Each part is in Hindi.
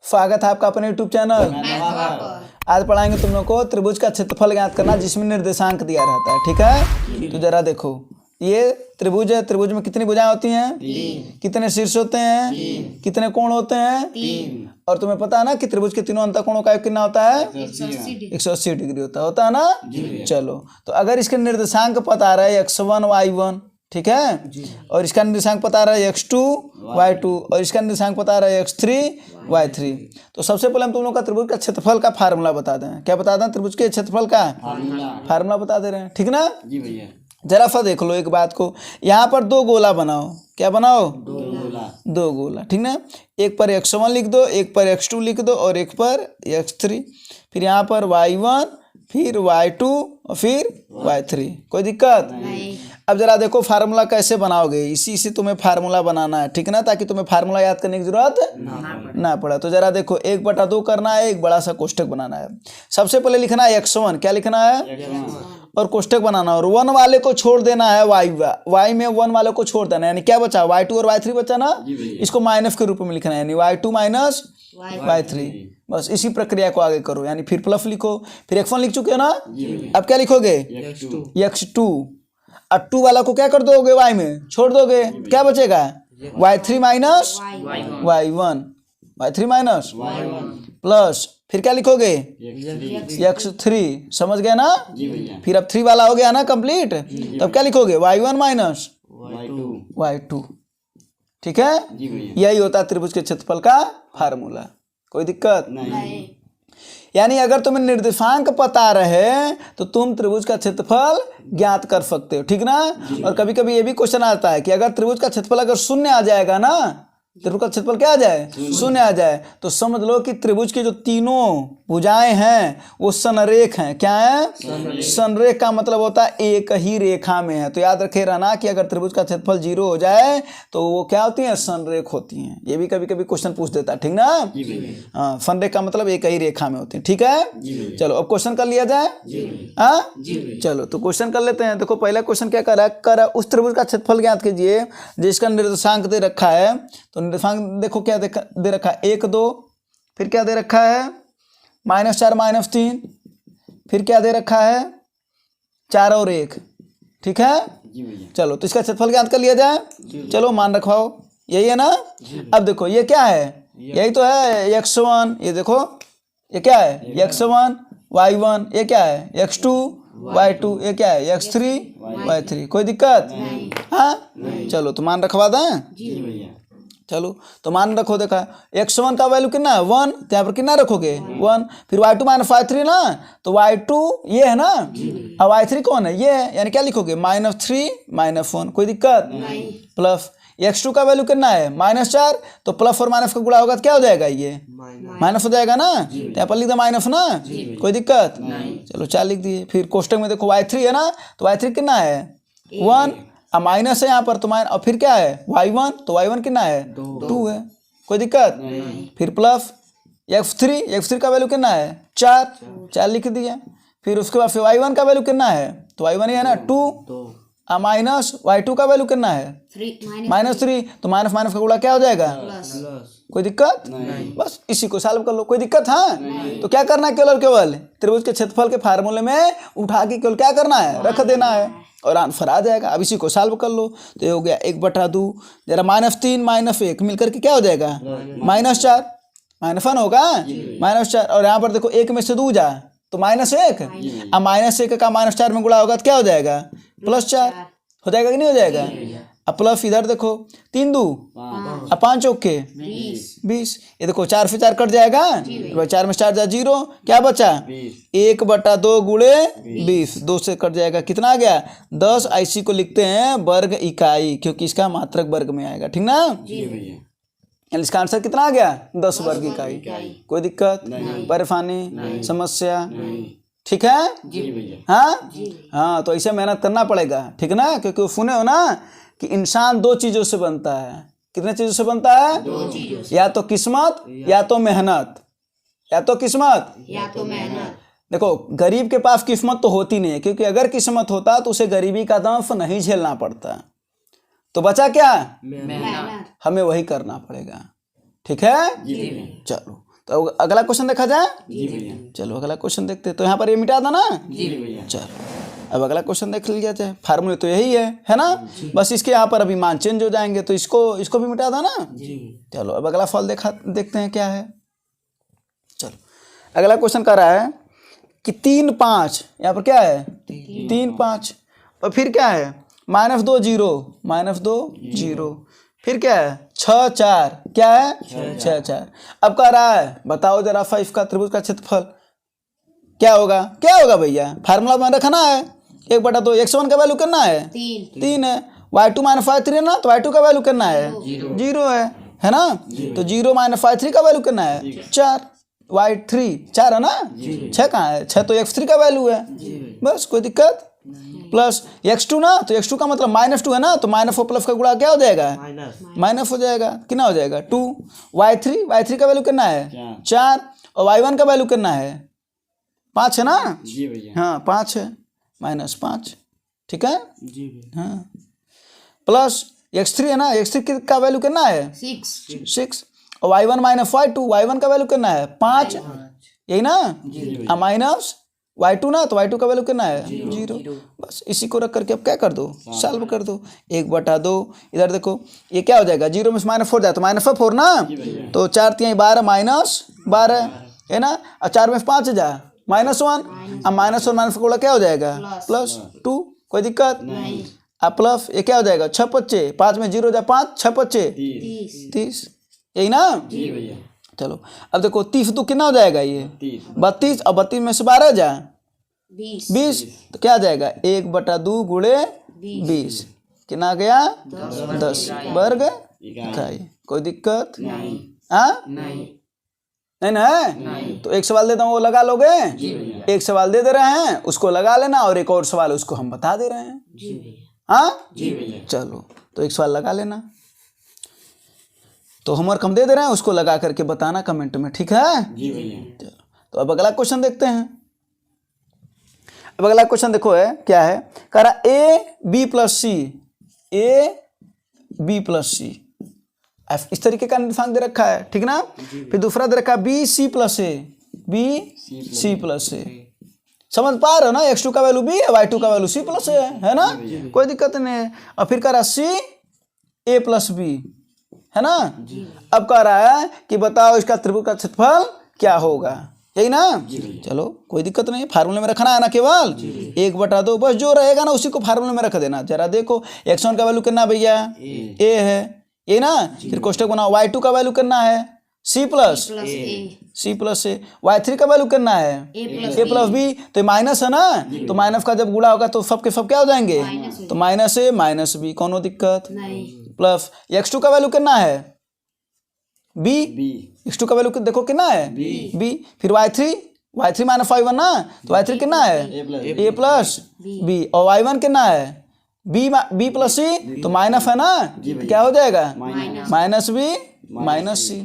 स्वागत है आपका अपने YouTube चैनल। आज पढ़ाएंगे तुम लोग को त्रिभुज का क्षेत्रफल ज्ञात करना जिसमें निर्देशांक दिया रहता है। ठीक है, तो जरा देखो, ये त्रिभुज है। त्रिभुज में कितनी भुजाएं होती हैं? 3। कितने शीर्ष होते हैं? 3। कितने कोण होते हैं? 3। और तुम्हें पता है ना कि त्रिभुज के तीनों अंतःकोणों का योग कितना होता है? 180 डिग्री होता है ना। चलो, तो अगर इसके निर्देशांक पता रहा है x1 y1, ठीक है, और इसका निर्देशांक पता रहा है x2 y2, और इसका निर्देशांक पता रहा है x3 y3, तो सबसे पहले हम तुम लोग का त्रिभुज का क्षेत्रफल का फार्मूला बता दें। क्या बता दें? त्रिभुज के क्षेत्रफल का फार्मूला बता दे रहे हैं, ठीक ना। जी भैया। जरा सा देख लो एक बात को, यहाँ पर दो गोला बनाओ। क्या बनाओ? दो गोला, ठीक ना। एक पर x1 लिख दो, एक पर x2 लिख दो, और एक पर x3। फिर यहाँ पर y1, फिर y2 और फिर y3। कोई दिक्कत नहीं। अब जरा देखो फार्मूला कैसे बनाओगे, इसी से तुम्हें फार्मूला बनाना है, ठीक ना, ताकि तुम्हें फार्मूला याद करने की जरूरत ना पड़ा। तो जरा देखो 1/2 करना है, एक बड़ा सा कोष्टक बनाना है। सबसे पहले लिखना है x1, क्या लिखना है? और कोष्टक बनाना, और 1 वाले को छोड़ देना है y में 1 वाले को छोड़ देना है, यानी क्या बचा? y2 और y3 बचा ना, इसको माइनस के रूप में लिखना है, यानी y2 माइनस y3। बस इसी प्रक्रिया को आगे करो, यानी फिर प्लस लिखो। फिर x1 लिख चुके हो ना, अब क्या लिखोगे? x2। अब 2 वाला को क्या कर दोगे? y में छोड़ दोगे, क्या बचेगा? y3 minus y1, y3 minus plus फिर क्या लिखोगे? x3। समझ गए ना? फिर अब 3 वाला हो गया ना कंप्लीट, तब क्या लिखोगे? y1 minus y2। ठीक है, यही होता है त्रिभुज के क्षेत्रफल का फार्मूला। कोई दिक्कत नहीं। यानी अगर तुम्हें निर्देशांक पता रहे तो तुम त्रिभुज का क्षेत्रफल ज्ञात कर सकते हो, ठीक ना। और कभी कभी ये भी क्वेश्चन आता है कि अगर त्रिभुज का क्षेत्रफल अगर शून्य आ जाएगा ना, त्रिभुज का क्षेत्रफल क्या आ जाए? शून्य आ जाए, तो समझ लो कि त्रिभुज की जो तीनों भुजाएं हैं वो संरेख हैं। क्या है? संरेख का मतलब होता है एक ही रेखा में है। तो याद रखे रहना कि अगर त्रिभुज का क्षेत्रफल 0 हो जाए तो वो क्या होती है? संरेख होती हैं। ये भी कभी कभी क्वेश्चन पूछ देता है, ठीक ना। हाँ, संरेख का मतलब एक ही रेखा में होती है, ठीक है। चलो अब क्वेश्चन कर लिया जाए। हाँ, चलो तो क्वेश्चन कर लेते हैं। देखो पहला क्वेश्चन क्या कर रहा है, उस त्रिभुज का क्षेत्रफल ज्ञात कीजिए जिसका निर्देशांक दे रखा है। तो निर्देशांक देखो क्या दे रखा है, 1 2, फिर क्या दे रखा है? -4 -3, फिर क्या दे रखा है? 4 और 1, ठीक है। चलो तो इसका क्षेत्रफल ज्ञात कर लिया जाए। चलो मान रखवाओ, यही है ना। अब देखो ये क्या है? यही तो है x1। ये देखो ये क्या है? x1 y1। ये क्या है? x2 y2। ये क्या है? x3 y3। कोई दिक्कत? हाँ, चलो तो मान रखवा दें। चलो तो मान रखो, देखा x1 का वैल्यू कितना है? 1, तो यहाँ पर कितना रखोगे? 1। फिर y2 माइनस y3 ना, तो y2 ये है ना, अब y3 कौन है? ये है, यानी क्या लिखोगे? -3 -1। कोई दिक्कत? प्लस x2 का वैल्यू कितना है? -4, तो प्लस और माइनस का गुणा होगा तो क्या हो जाएगा? ये माइनस हो जाएगा ना, तो यहाँ पर लिख दो माइनस ना। कोई दिक्कत? चलो 4 लिख दिए। फिर कोष्टक में देखो y3 है ना, तो y3 कितना है? 1, अब माइनस है यहाँ पर तो और फिर क्या है? y1, तो y1 कितना है? 2 है। कोई दिक्कत? फिर प्लस x3 का वैल्यू कितना है? 4 लिख दिया। फिर उसके बाद फिर y1 का वैल्यू कितना है? तो y1 ही है ना, 2, अब माइनस y2 का वैल्यू कितना है? -3, तो माइनस माइनस का गुणा क्या हो जाएगा? कोई दिक्कत? बस इसी को सॉल्व कर लो। कोई दिक्कत? हाँ, तो क्या करना है? केवल त्रिभुज के क्षेत्रफल के फार्मूले में उठा के केवल क्या करना है? रख देना है और आंसर आ जाएगा। अब इसी को सॉल्व कर लो। तो ये हो गया 1/2, जरा -3 -1 मिलकर के क्या हो जाएगा? -4, -1 होगा, -4। और यहाँ पर देखो 1 में से 2 जा तो -1, अब -1 का -4 में गुणा होगा तो क्या हो जाएगा? +4 हो जाएगा कि नहीं हो जाएगा? अब प्लस इधर देखो 3 2, अब 5 चौके 20। ये देखो 4 से 4 कट जाएगा, 4 में 4 जा 0, क्या बचा? 1/2 गुणे 20, 2 से कट जाएगा, कितना आ गया? 10। IC को लिखते हैं वर्ग इकाई, क्योंकि इसका मात्रक वर्ग में आएगा, ठीक ना। इसका आंसर कितना आ गया? 10 वर्ग इकाई। कोई दिक्कत? परेशानी? समस्या? ठीक है। हाँ, तो ऐसे मेहनत करना पड़ेगा, ठीक ना, क्योंकि सुने हो ना कि इंसान 2 चीजों से बनता है। कितने चीजों से बनता है? 2 चीजों से। या तो किस्मत या तो मेहनत, या तो किस्मत या तो मेहनत। देखो गरीब के पास किस्मत तो होती नहीं है, क्योंकि अगर किस्मत होता तो उसे गरीबी का दंश नहीं झेलना पड़ता। तो बचा क्या? मेहनत। हमें वही करना पड़ेगा, ठीक है। चलो तो अगला क्वेश्चन देखा जाए। जी भैया। चलो अगला क्वेश्चन देखते हैं। तो यहाँ पर ये मिटा था ना। जी भैया। चलो अब अगला क्वेश्चन देख लिया जाए। फार्मूले तो यही है ना। बस इसके यहाँ पर अभी मान चेंज हो जाएंगे, तो इसको भी मिटा था ना। चलो अब अगला फल देखते हैं क्या है। चलो अगला क्वेश्चन कर रहा है कि 3 5, यहाँ पर क्या है 3 5, और फिर क्या है -2 0, फिर क्या है 6 4, क्या है 6 4। अब कह रहा है बताओ जरा 5 का त्रिभुज का क्षेत्रफल क्या होगा भैया। फार्मूला में रखना है 1/2। x1 का वैल्यू कितना है 3 है, y2 - y3 है ना, तो y2 का वैल्यू कितना है 0 है ना। तो 0 - y3 का वैल्यू कितना है 4, y3 4 है ना, 6 कहाँ है 6, तो x3 का वैल्यू है। बस कोई दिक्कत। प्लस x2 ना, तो x2 का मतलब -2 है ना, तो -4 का गुणा क्या हो जाएगा माइनस हो जाएगा, कितना हो जाएगा 2। y3 का वैल्यू कितना है 4, और y1 का वैल्यू कितना है 5 है ना। जी भैया। हाँ 5 है, -5, ठीक है। जी भैया। हाँ प्लस x3 है ना, x3 का वैल्यू कितना है 6, और y1 - y2, y1 का वैल्यू कितना है 5, यही ना। माइनस y2 ना, तो y2 का वैल्यू कितना है 0। बस इसी को रख करके अब क्या कर दो सॉल्व कर दो। 1/2 इधर देखो ये क्या हो जाएगा 0 में से -4 जाए तो -4 ना, तो 4 3 12 -12 है ना, और 4 में 5 जा -1, अब -1 -4 गुणा क्या हो जाएगा +2, कोई दिक्कत अब प्लस ये क्या हो जाएगा 6 5, 5 में 0 जा 5, 6 5 30, यही ना। जी भैया। चलो अब देखो 30 तो कितना हो जाएगा ये 32, और 32 में से 12 जा 20, तो क्या आ जाएगा 1/2 गुणे 20, कितना आ गया 10 वर्ग इकाई। कोई दिक्कत हाँ नहीं ना है। तो एक सवाल देता हूँ वो लगा लोगे। एक सवाल दे रहे हैं उसको लगा लेना, और एक और सवाल उसको हम बता दे रहे हैं। हाँ चलो तो एक सवाल लगा लेना, तो होमवर्क हम दे रहे हैं उसको लगा करके बताना कमेंट में, ठीक है। जी भैया। चलो तो अब अगला क्वेश्चन देखते हैं। अब अगला क्वेश्चन देखो है क्या है, कह रहा AB + C, AB + C इस तरीके का निर्देशांक दे रखा है, ठीक ना। फिर दूसरा दे रखा है BC + A, BC + A, समझ पा रहे हो ना। x2 का वैल्यू B है, y2 का वैल्यू C + A है ना, कोई दिक्कत नहीं है। और फिर कह रहा CA + B है ना। अब कह रहा है कि बताओ इसका त्रिभुज का क्षेत्रफल क्या होगा, यही ना। चलो कोई दिक्कत नहीं, फार्मूले में रखना है ना केवल 1/2, बस जो रहेगा ना उसी को फार्मूले में रख देना। जरा देखो x1 का वैल्यू कितना भैया A है, ये ना। फिर कोष्टक बनाओ y2 का वैल्यू कितना है C + A, y3 का वैल्यू कितना है A + B, तो माइनस है ना, तो माइनस का जब गुणा होगा तो सब के सब क्या हो जाएंगे, तो -A -B, कोनो दिक्कत। प्लस x2 का वैल्यू कितना है B, x2 का वैल्यू देखो कितना है B। फिर y3 - y1 ना, तो y3 कितना है A + B, और y1 कितना है B + C, तो माइनस है ना, क्या हो जाएगा -B - C।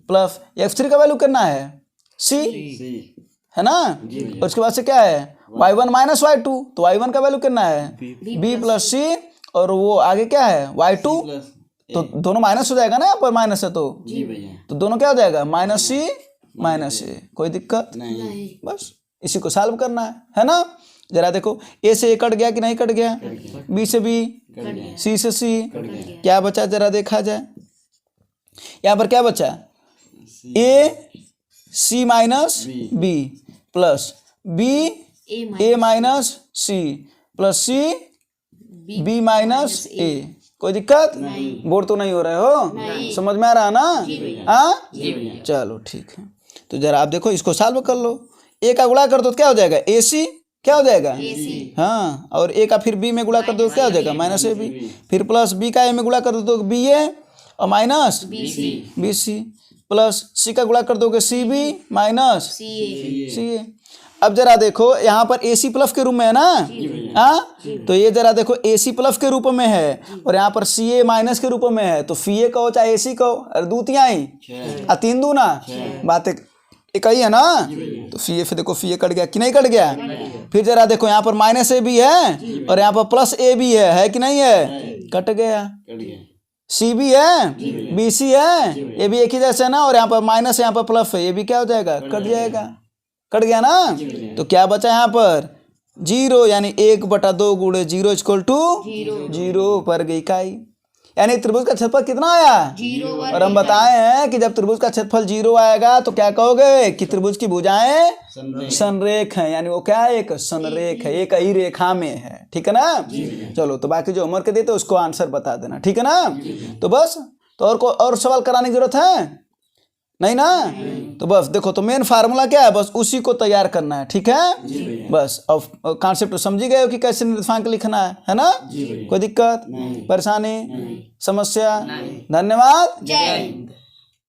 प्लस x3 का वैल्यू कितना है C है ना। और उसके बाद से क्या है y1 - y2, तो y1 का वैल्यू कितना है B + C, और वो आगे क्या है y2, तो दोनों माइनस हो जाएगा ना, यहाँ पर माइनस है तो दोनों क्या हो जाएगा -C -A, कोई दिक्कत नहीं। बस इसी को सॉल्व करना है ना। जरा देखो A से A कट गया कि नहीं कट गया, B से B, C से C, क्या बचा जरा देखा जाए। यहाँ पर क्या बचा A C - B plus B A - C plus C B - A, कोई दिक्कत बोर तो नहीं हो रहे हो, समझ में आ रहा ना। हाँ चलो ठीक है। तो जरा आप देखो इसको सॉल्व कर लो। A का गुणा कर दो तो क्या हो जाएगा AC, क्या हो जाएगा हाँ, और A का फिर B में गुणा कर दो तो क्या हो जाएगा -AB, फिर प्लस B का A में गुणा कर दो तो BA, और माइनस BC, प्लस C का गुणा कर दोगे CB - CA। अब जरा देखो यहाँ पर AC प्लस के रूप में है ना, हाँ तो ये जरा देखो AC प्लस के रूप में है, और यहाँ पर CA माइनस के रूप में है, तो FA कहो चाहे AC कहो, अरे 2 तिहाई 3 दूना, बात एक ही है ना। तो FA फिर देखो FA कट गया कि नहीं कट गया। फिर जरा देखो यहाँ पर -AB है और यहाँ पर +AB है कि नहीं है, कट गया। सी बी है, बी सी है, ये भी एक ही जैसे है ना, और यहाँ पर माइनस यहाँ पर प्लस है, ये भी क्या हो जाएगा, कट जाएगा, कट गया ना। तो क्या बचा यहाँ पर 0, यानी 1/2 गुणे 0 इक्वल टू 0 वर्ग इकाई। यानी त्रिभुज का क्षेत्रफल कितना आया 0 और हम बताए हैं कि जब त्रिभुज का क्षेत्रफल 0 आएगा तो क्या कहोगे कि त्रिभुज की भुजाएं संरेख हैं, यानी वो क्या है, एक संरेख है, एक ही रेखा में है। ठीक है ना। चलो तो बाकी जो होमवर्क देते उसको आंसर बता देना। ठीक है ना। तो बस, तो और सवाल कराने की जरूरत है नहीं ना। तो बस देखो, तो मेन फार्मूला क्या है, बस उसी को तैयार करना है। ठीक है। बस अब कॉन्सेप्ट समझी गए हो कि कैसे निर्देशांक लिखना है ना। कोई दिक्कत, परेशानी, समस्या? धन्यवाद। जय हिंद।